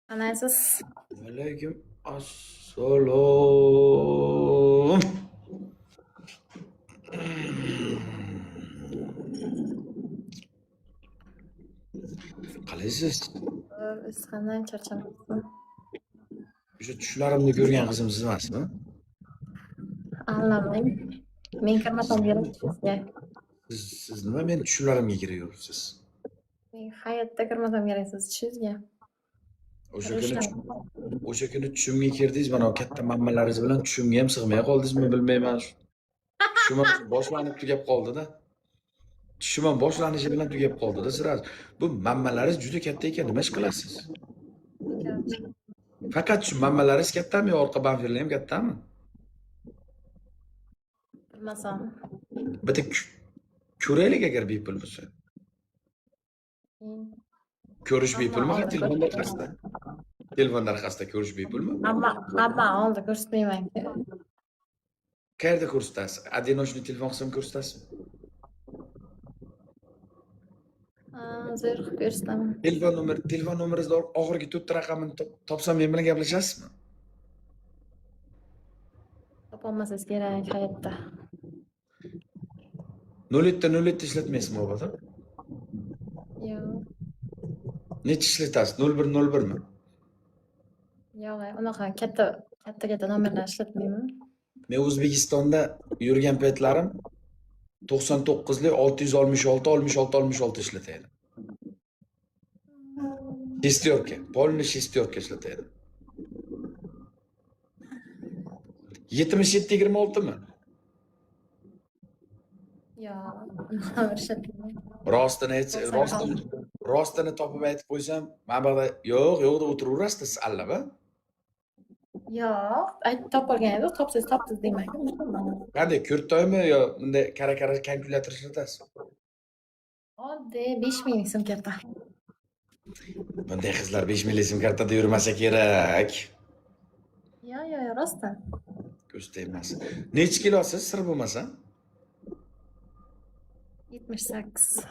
Anasiz. Alaykum assalom. Qalaysiz? Biz qanday charchamayapsizmi? O'sha tushlarimni ko'rgan qizim siz emasmi? Anglamang. Men kirmasam kerak sizga. Siz nima men tushlarimga kiraverasiz? Men hayotda kirmasam kerak siz tushingizga. O'sha kuni tushimga kirdingiz, mana bu katta mammalaringiz bilan tushimga ham sig'may qoldingizmi bilmayman. Tushim boshlanib tugab qoldi-da. Tushim boshlanishi bilan tugab qoldi-da sirasiz. Bu mammalaringiz juda katta ekan, nima ish qilasiz? Faqat shu mammalaringiz kattami yo orqa banferlar ham kattami? Bilmasam. Bitta ko'raylik agar bepul bo'lsa. Ko'rish bepulmi? Telefonda orqasida. Telefonda orqasida ko'rish bepulmi? Hamma oldi ko'rsatmayman. Qayerda ko'rsatasiz? Одиночный telefon qilsam ko'rsatasiz? Zo'r ko'rsataman. Telefon nomeringizni oxirgi 4 raqamini topsam men bilan gaplashasizmi? Topolmasangiz kerak hayotda. 07 ishlatmaysizmi boboda? Yo'q. Necha ishlatasiz? 01 mi? Yo'q, unaqa katta nomerlar ishlatmayman. Men O'zbekistonda yurgan paytlarim 99lik 666 ishlataydim. Шестерка, полный шестерка ishlataydim. 77-26 mi? Yo'q, nomer ishlatmayman. Rostini topib aytib qo'ysam, men bog'da yo'q deb o'tiraverasiz siz allaba? Yo'q, topib olgan edi, topsiz deyman. Qanday ko'rtoymi yo bunday kara kalkulyator ishlatasiz? Oddiy 5000 sim karta. Bunday qizlar 5000 sim kartada yurmasa kerak. Yo'q, rostdan. Ko'rsataymas. Necha kilosiz sir bo'lmasa? 78.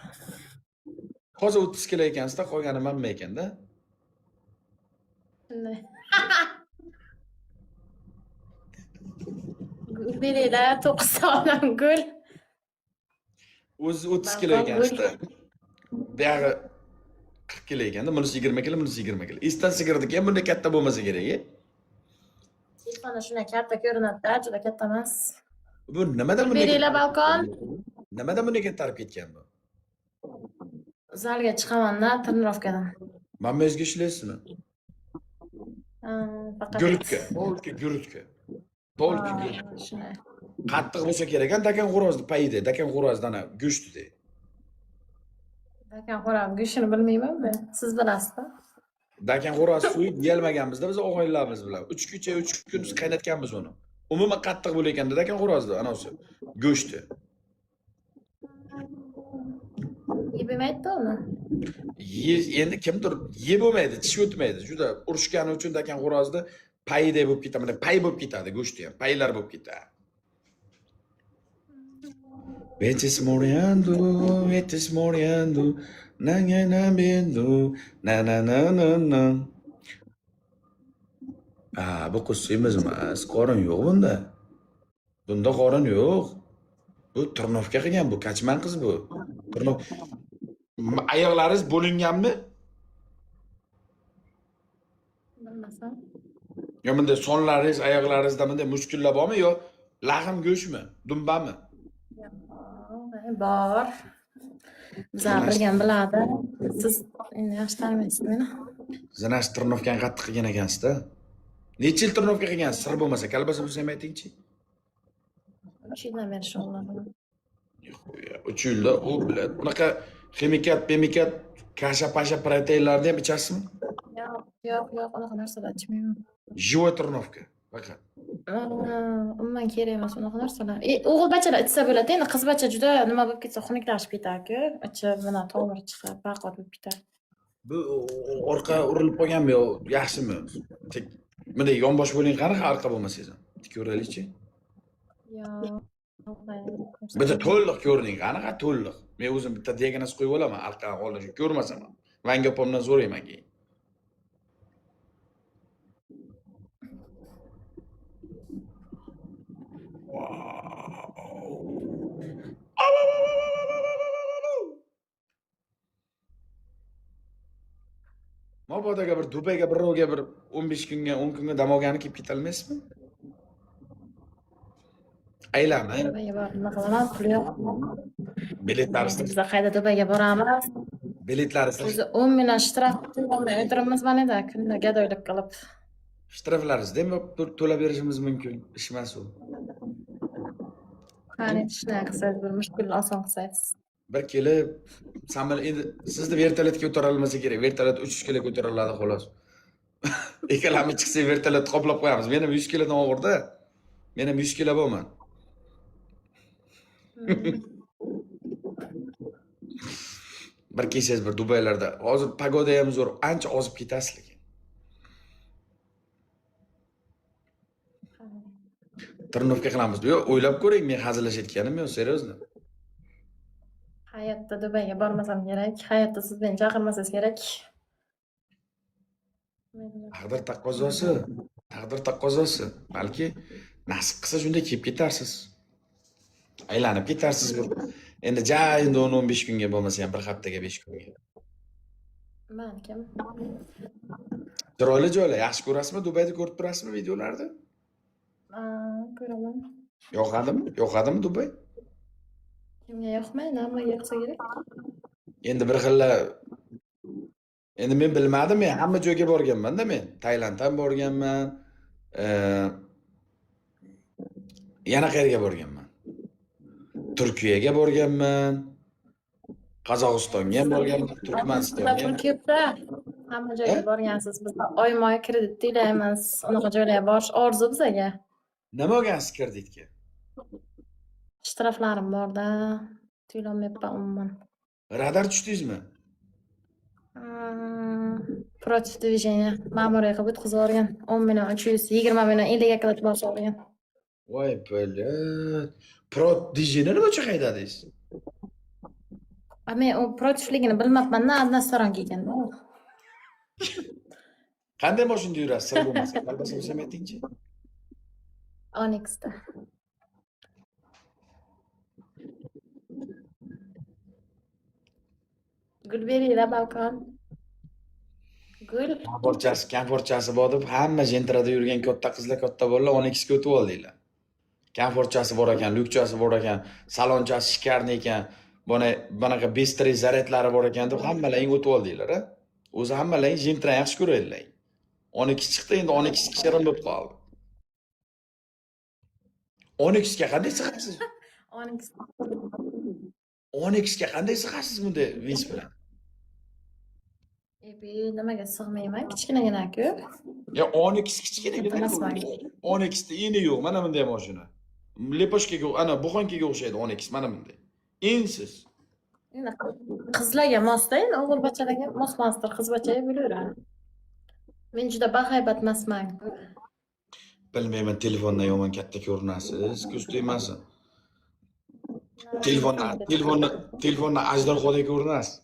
Hozir 30 kilo ekansiz-da, qolgani manma ekanda. Shunday. Beringlar 9 sonam gul. O'zi 30 kilo ekansiz-da. Buyog'i 40 kilo ekanda, bunisi 20 kilo, bunisi 20 kilo. Esdan sigirniki ham bunday katta bo'lmasa kerak-a? Telefonda shunday katta ko'rinadi-da, juda katta emas. Bu nimadan bunday? Beringlar balkon. Nimadan bunday tarib ketgan bu? Zalga chiqaman-da, trenirovkadan. Mamma o'zga ishlaysizmi? Faqat Gurutka. Polka. Shunday. Qattiq bo'lsa kerak-a, dakan xo'rozni payida, dakan xo'rozdan go'shtida. Dakan xo'roz go'shtini bilmayman-da, siz bilasiz-da. Dakan xo'roz so'yib yeyolmaganmiz-da biz o'g'illarimiz bilan. 3 kun qaynatganmiz uni. Umuman qattiq bo'layotganda dakan xo'rozni anasi go'shti. Yeb yemaydi uni. Endi kimdir yeb bo'lmaydi, tish o'tmaydi. Juda urushgani uchun dakan xo'rozni payday bo'lib ketadi, pay bo'lib ketadi go'shti ham, paylar bo'lib ketadi. Vetes moriando, na na. Bu qiz emas, qorin yo'q bunda. Bunda qorin yo'q. Bu turnovka qilgan, bu kachman qiz bu. Oyoqlaringiz bo'linganmi? Bilmasam. Yo bunday sonlaringiz, oyoqlaringizda bunday mushkullar bormi yo lahm go'shtmi, dumbami? Bor. Bizlar bilgan biladi. Siz endi yaxshi tanimaysiz meni. Zanash turnovkani qattiq qilgan ekansiz-da. Necha yil turnovka qilgansiz, sir bo'lmasa, kalbasa bo'lsa ham ayting-chi. 3 yildan beri shug'ullanaman. 3 yilda u bilan bunaqa ximikat, kasha-pasha proteinlarni ham ichasizmi? Yo'q, unaqa narsalar ichmayman. Живой turnovka faqat. Umuman kerak emas unaqa narsalar. O'g'il bachalar ichsa bo'ladi, endi qiz bacha juda nima bo'lib ketsa xunuklashib ketadi-ku. Ichi mana tomiri chiqib, baqot bo'lib ketadi. Bu orqa urilib qolganmi yo yaxshimi? Bunday yonbosh bo'ling qanaqa orqa bo'lmasangiz ham. Tik ko'raylikchi. Yo'q. Bitta to'liq ko'rning, qanaqa to'liq. Men o'zim bitta diagnoz qo'yib olaman, orqa oldin ko'rmasam ham. Vanga opamdan so'rayman keyin. mabodoga bir Dubayga birovga bir 15 kunga, 10 kunga dam olgani kelib ketolmaysizmi? Aylanib, Dubayga borib nima qilaman? Pul yo'q. biletlarni Biz qayda Dubayga boramiz? biletlarni O'zi 10 million shtraf o'tiramiz mana kunda gadoylik qilib. shtraflaringizni ham to'lab berishimiz mumkin. Ish emas u. Qani ishni qilsangiz bir mushkulni oson qilsangiz. Bir kelib, endi sizni vertolyotga ko'tara olmasa kerak. Vertolyot 300 kilo ko'tara oladi xolos. Ikkalamiz chiqsak vertolyotni qoplab qo'yamiz. Men ham 100 kilodan og'irda. Men ham 100 kilo bo'lman. Bir kelsangiz bir Dubaylarda hozir pagoda ham zo'r, ancha ozib ketasiz lekin. Tirnovka qilamiz. Yo'q, o'ylab ko'ring, men hazillashayotganim yo'q, seriyozno. Hayotda Dubayga bormasam kerak. Hayotda siz meni chaqirmasangiz kerak. Taqdir taqozosi, taqdir taqozosi. Balki nasib qilsa shunday kelib ketarsiz. Aylanib ketarsiz bir. Endi endi 10-15 kunga bo'lmasa ham bir haftaga 5 kunga. Balkim. Chiroyli joylar, yaxshi ko'rasizmi? Dubayda ko'rib turasizmi videolarda? Ko'raman. Yoqadimi? Yoqadimi Dubay? Kimga yoqmaydi, hammaga yoqsa kerak. Endi bir xilla endi men bilmadim, men hamma joyga borganman-da men. Tailand ham borganman. Yana qayerga borganman? Turkiyaga borganman. Qozog'istonga ham borganman, Turkmanistonga. Pul ko'pda. Hamma joyga borgansiz. Biz oyma-oy kredit to'laymiz. Unaqa joylarga borish orzu bizga. Nima olgansiz kreditga? Shtraflarim bor-da. To'lamayapman umuman. Radar tushdingizmi? Против движения. Ma'muriy qilib o'tkazib yuborgan. 10 million 320 million 50 ga qilib bosib olgan. Voy bilat. Prot dijini nimacha haydadingiz? Men u protivligini bilmabman-da, односторонний kelganda. Qanday mashinada yurasiz, sir bo'lmasa? Qalbasa bo'lsam aytingchi. Onyxda. Gul beringlar balkon. Gul. Komfortchasi bor deb hamma jentrada yurgan katta qizlar, katta bolalar Onyxga o'tib oldinglar. Komfortchasi bor ekan, lyukchasi bor ekan, salonchasi shikarni ekan, bunaqa bistri zaryadlari bor ekan deb hammalaring o'tib oldinglar, a? O'zi hammalaring jentra yaxshi ko'raylar. Onyx chiqdi, endi Onyx kishirin bo'lib qoldi. Onyxga qanday sig'asiz? Onyx. Onyxga qanday sig'asiz bunda vis bilan? Nimaga sig'mayman? Kichkinagina-ku. Ya Onyx kichkinagina. Onyxda ini yo'q, mana bunday mashina. Leposhkaga, ana buxonkaga o'xshaydi Onyx, mana bunday. Insiz. Qizlarga mosda, endi o'g'il bachalarga mosmasdir, qiz bachaga bo'laveradi. Men juda bahaybat emasman. Bilmayman, telefondan yomon katta ko'rinasiz, ko'z tegmasin. Telefondan ajdorxodek ko'rinasiz.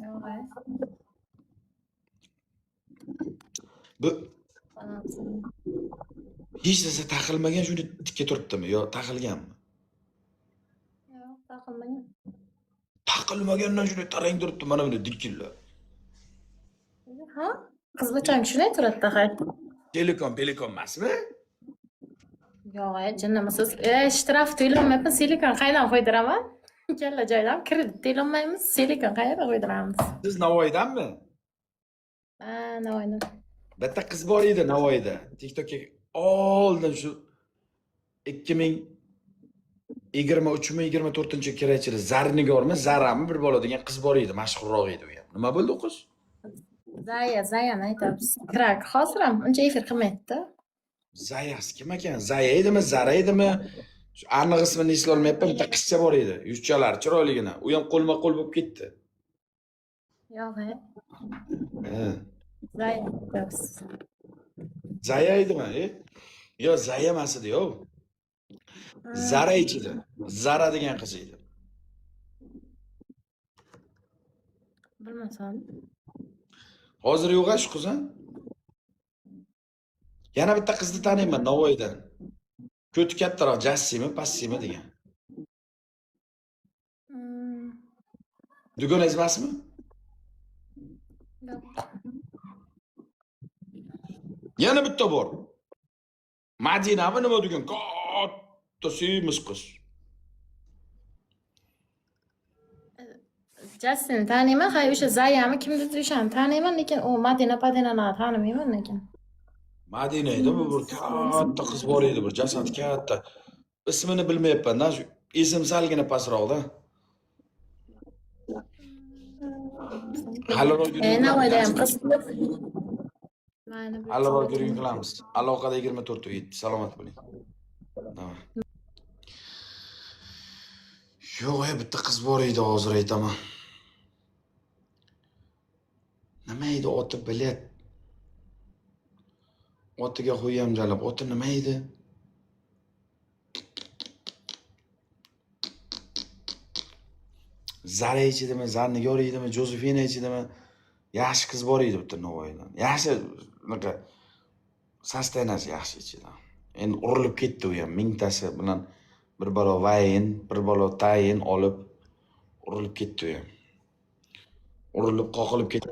Yo'q. Bu hech narsa taqilmagan, shunday tikka turibdimi yo taqilganmi? Yo'q, taqilmagan. Taqilmagandan shunday tarang turibdi, mana bunday dikilla. Ha? Qiz bachang shunday turadi, hay. Pelekon emasmi? Yo'q, jinnimisiz? Shtraf to'lamayapman, silikon qaydan qo'ydiraman? Kalla joydan kredit to'lamaymiz, silikon qayerga qo'ydiramiz? Siz Navoiydanmi? Navoiydan. Bitta qiz bor edi Navoiyda. TikTokga oldin shu 2023-24 kirachili Zarnigormi, Zarami bir bola degan qiz bor edi, mashhurroq edi u ham. Nima bo'ldi u qiz? Zayani aytamiz. Krak, hozir ham uncha efir qilmaydi-da. Zayas kim ekan? Zaya edimi, Zara edimi? Shu aniq ismini eslay olmayapman. Bitta qizcha bor edi, yuzchalari chiroyligina. U ham qo'lma-qo'l bo'lib ketdi. Yo'q, Ha. Zaya. Zaya edimi? Yo, Zaya emas edi, yo. Zara ichida. Zara degan qiz edi. Bilmasam. Hozir yo'q shu qiz, ha? Yana bitta qizni taniyman Navoiydan. Ko'ti kattaroq, Jassimi, Passimi degan. Dugonangiz emasmi? Yana bitta bor. Madinami nima degan katta semiz qiz. Justin taniyman, hay o'sha Zayami kimdir o'shani taniyman, lekin u Madina tanimayman lekin. Madina edi bu bir katta qiz bor edi, bir jasad katta. Ismini bilmayapman-da, shu esim salgina pastroqda. Haliroq yurgan Navoiyda ham qiz. Mayli. Haliroq yurgan qilamiz. Aloqada 24/7. Salomat bo'ling. Davay. Yo'q, bitta qiz bor edi, hozir aytaman. Nima edi oti bilet? Otiga qo'yam jalab. Oti nima edi? Zara ichidimi, Zarnigor edimi, Jozefina ichidimi? Yaxshi qiz bor edi bitta Navoiydan. Yaxshi, bunaqa sostenasi yaxshi ichida. Endi urilib ketdi u ham, mingtasi bilan bir balo vayin, bir balo tayin olib urilib ketdi u ham. Urilib qoqilib ketdi.